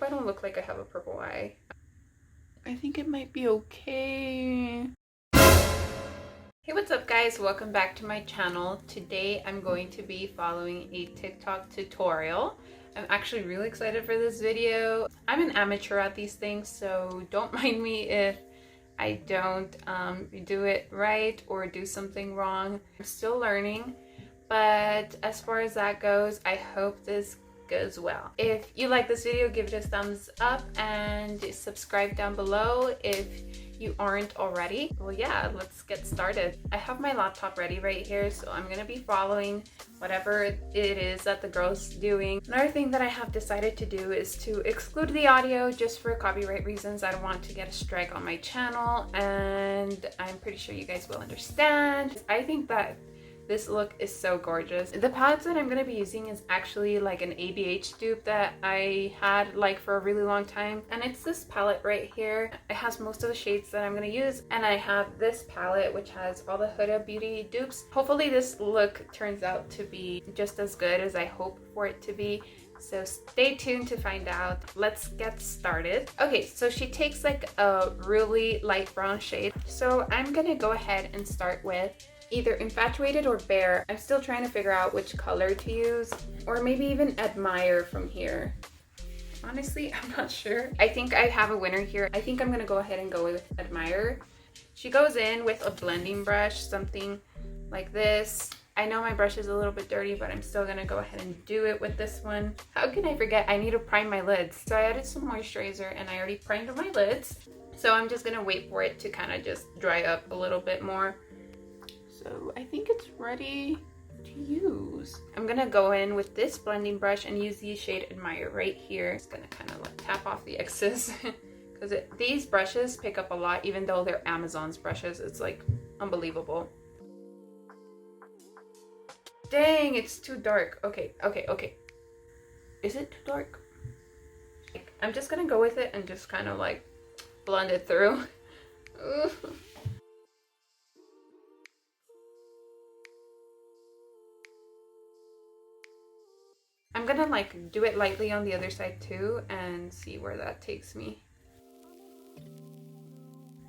I don't look like I have a purple eye. I think it might be okay. Hey, what's up guys? Welcome back to my channel. Today I'm going to be following a TikTok tutorial. I'm actually really excited for this video. I'm an amateur at these things, so don't mind me if I don't do it right or do something wrong. I'm still learning, but as far as that goes, I hope this goes well. If you like this video, give it a thumbs up and subscribe down below if you aren't already. Well, yeah, let's get started. I have my laptop ready right here, so I'm gonna be following whatever it is that the girl's doing. Another thing that I have decided to do is to exclude the audio just for copyright reasons. I don't want to get a strike on my channel, and I'm pretty sure you guys will understand. I think that this look is so gorgeous. The palettes that I'm going to be using is actually like an ABH dupe that I had like for a really long time. And it's this palette right here. It has most of the shades that I'm going to use. And I have this palette which has all the Huda Beauty dupes. Hopefully this look turns out to be just as good as I hope for it to be. So stay tuned to find out. Let's get started. Okay, so she takes like a really light brown shade. So I'm going to go ahead and start with either Infatuated or Bare. I'm still trying to figure out which color to use, or maybe even Admire from here. Honestly, I'm not sure. I think I have a winner here. I think I'm gonna go ahead and go with Admire. She goes in with a blending brush, something like this. I know my brush is a little bit dirty, but I'm still gonna go ahead and do it with this one. How can I forget? I need to prime my lids. So I added some moisturizer and I already primed my lids. So I'm just gonna wait for it to kind of just dry up a little bit more. So I think it's ready to use. I'm gonna go in with this blending brush and use the shade Admire right here. It's gonna kind of like tap off the excess because these brushes pick up a lot, even though they're Amazon's brushes. It's like unbelievable. Dang, it's too dark. Okay. Is it too dark? I'm just gonna go with it and just kind of like blend it through. I'm gonna like do it lightly on the other side too and see where that takes me.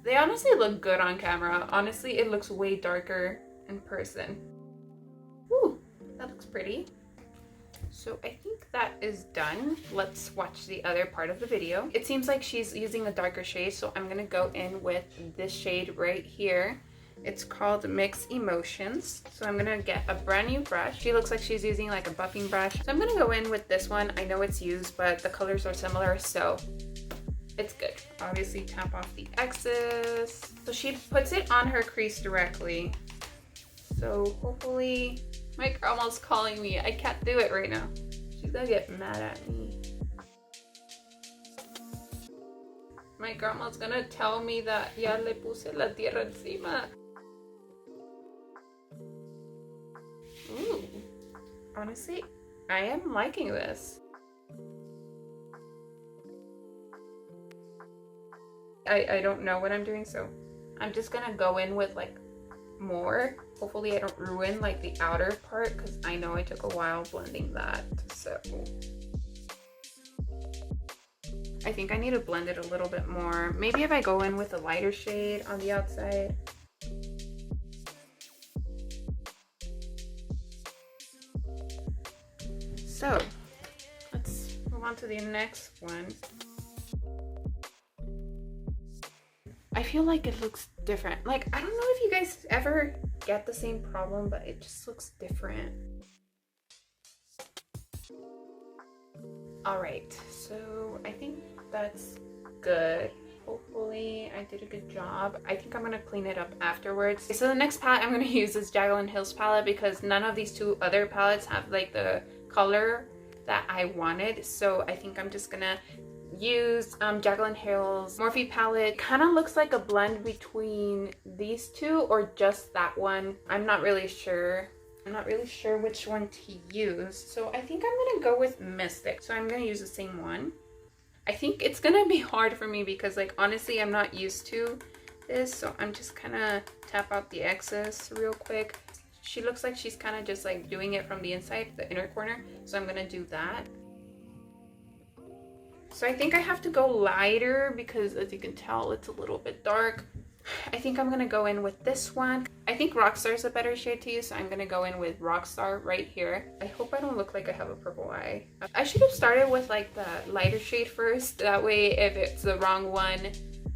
They honestly look good on camera. Honestly, it looks way darker in person. Ooh, that looks pretty. So I think that is done. Let's watch the other part of the video. It seems like she's using a darker shade, so I'm gonna go in with this shade right here. It's called Mixed Emotions. So I'm gonna get a brand new brush. She looks like she's using like a buffing brush. So I'm gonna go in with this one. I know it's used, but the colors are similar, so it's good. Obviously tap off the excess. So she puts it on her crease directly. So hopefully, my grandma's calling me. I can't do it right now. She's gonna get mad at me. My grandma's gonna tell me that ya le puse la tierra encima. Ooh, honestly, I am liking this. I don't know what I'm doing, so I'm just gonna go in with like more. Hopefully I don't ruin like the outer part because I know it took a while blending that. So I think I need to blend it a little bit more. Maybe if I go in with a lighter shade on the outside. So let's move on to the next one. I feel like it looks different. Like, I don't know if you guys ever get the same problem, but it just looks different. All right, so I think that's good. Hopefully I did a good job. I think I'm gonna clean it up afterwards. Okay, so the next palette I'm gonna use is Jaclyn Hill's palette because none of these two other palettes have like the color that I wanted. So I think I'm just gonna use Jaclyn Hill's Morphe palette. It kind of looks like a blend between these two or just that one. I'm not really sure. I'm not really sure which one to use. So I think I'm gonna go with Mystic. So I'm gonna use the same one. I think it's gonna be hard for me because like honestly I'm not used to this, so I'm just gonna tap out the excess real quick. She looks like she's kind of just like doing it from the inside, the inner corner, so I'm gonna do that. So I think I have to go lighter because, as you can tell, it's a little bit dark. I think I'm gonna go in with this one. I think Rockstar is a better shade to use, so I'm gonna go in with Rockstar right here. I hope I don't look like I have a purple eye. I should have started with like the lighter shade first. That way, if it's the wrong one,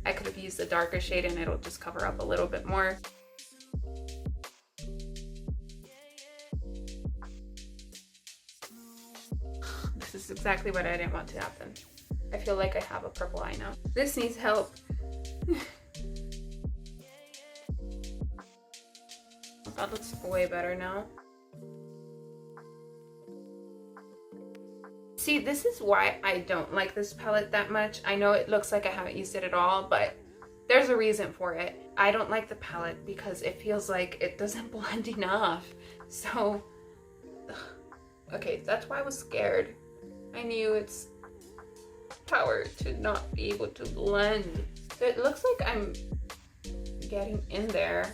I could have used the darker shade and it'll just cover up a little bit more. This is exactly what I didn't want to happen. I feel like I have a purple eye now. This needs help. That looks way better now. See, this is why I don't like this palette that much. I know it looks like I haven't used it at all, but there's a reason for it. I don't like the palette because it feels like it doesn't blend enough. So, okay, that's why I was scared. I knew it's power to not be able to blend. It looks like I'm getting in there.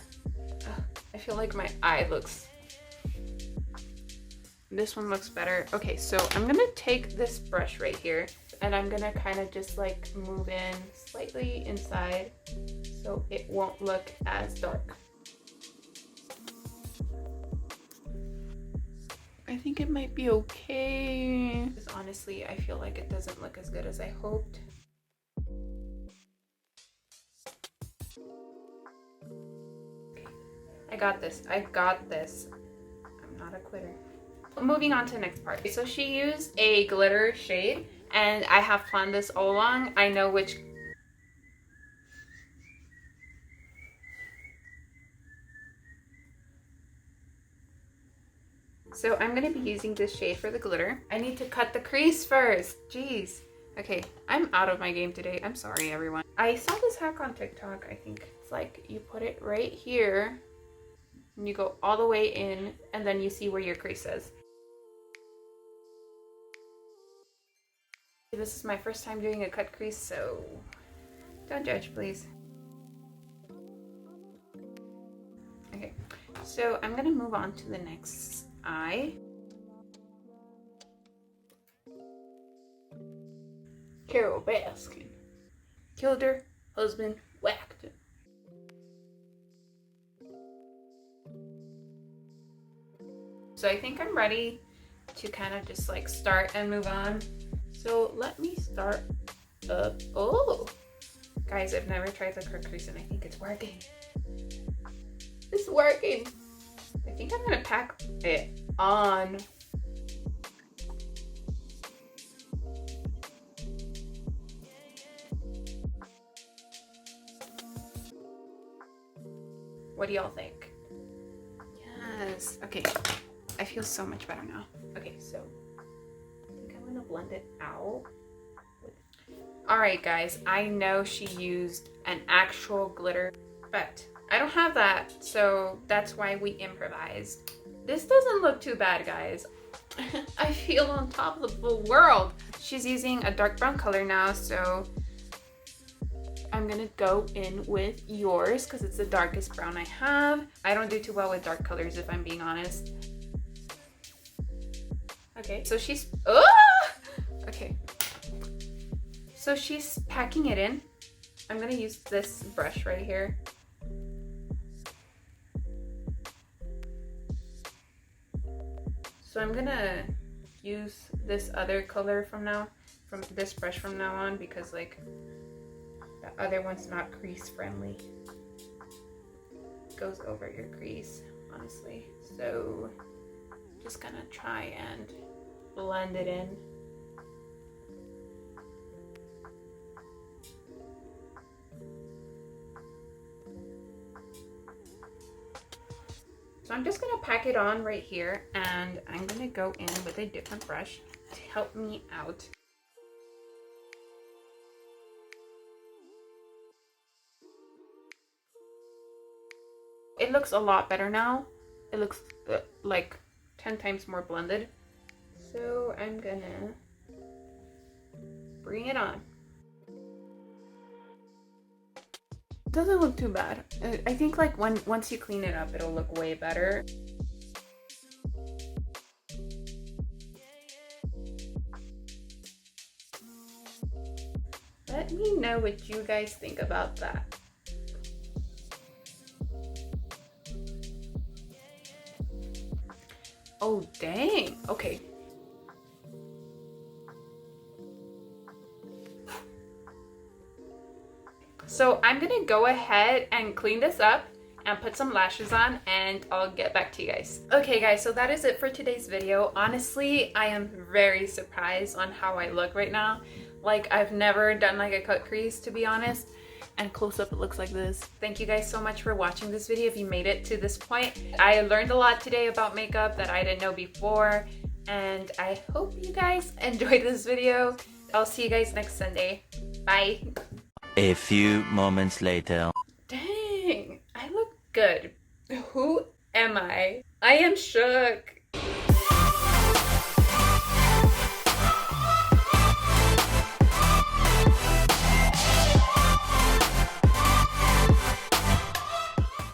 I feel like my eye looks... This one looks better. Okay, so I'm gonna take this brush right here and I'm gonna kind of just like move in slightly inside so it won't look as dark. I think it might be okay. Because honestly, I feel like it doesn't look as good as I hoped. Okay. I got this. I got this. I'm not a quitter. Moving on to the next part. So she used a glitter shade and I have planned this all along. I know which... So I'm going to be using this shade for the glitter. I need to cut the crease first. Jeez. Okay, I'm out of my game today. I'm sorry, everyone. I saw this hack on TikTok, I think. It's like you put it right here and you go all the way in and then you see where your crease is. This is my first time doing a cut crease, so don't judge, please. Okay, so I'm gonna move on to the next eye. Carol Baskin. Killed her husband, whacked her. So I think I'm ready to kind of just like start and move on. So let me start up. Oh, guys, I've never tried the cut crease and I think it's working. It's working. I think I'm gonna pack it on. What do y'all think? Yes. Okay. I feel so much better now. Okay, so I think I'm gonna blend it out. All right, guys. I know she used an actual glitter, but I don't have that, so that's why we improvised. This doesn't look too bad, guys. I feel on top of the world. She's using a dark brown color now, so I'm gonna go in with yours because it's the darkest brown I have. I don't do too well with dark colors, if I'm being honest. Okay, so she's... Okay. So she's packing it in. I'm gonna use this brush right here. So I'm gonna use this other color from this brush from now on, because like the other one's not crease friendly. It goes over your crease, honestly. So just gonna try and blend it in. So I'm just gonna pack it on right here, and I'm gonna go in with a different brush to help me out. It looks a lot better now. It looks like 10 times more blended. So I'm gonna bring it on. Doesn't look too bad. I think like once you clean it up, it'll look way better. Let me know what you guys think about that. Oh, dang. Okay. So I'm gonna go ahead and clean this up and put some lashes on, and I'll get back to you guys. Okay guys, so that is it for today's video. Honestly, I am very surprised on how I look right now. Like, I've never done like a cut crease, to be honest. And close up, it looks like this. Thank you guys so much for watching this video if you made it to this point. I learned a lot today about makeup that I didn't know before, and I hope you guys enjoyed this video. I'll see you guys next Sunday. Bye. A few moments later. Dang, I look good. Who am I? I am shook.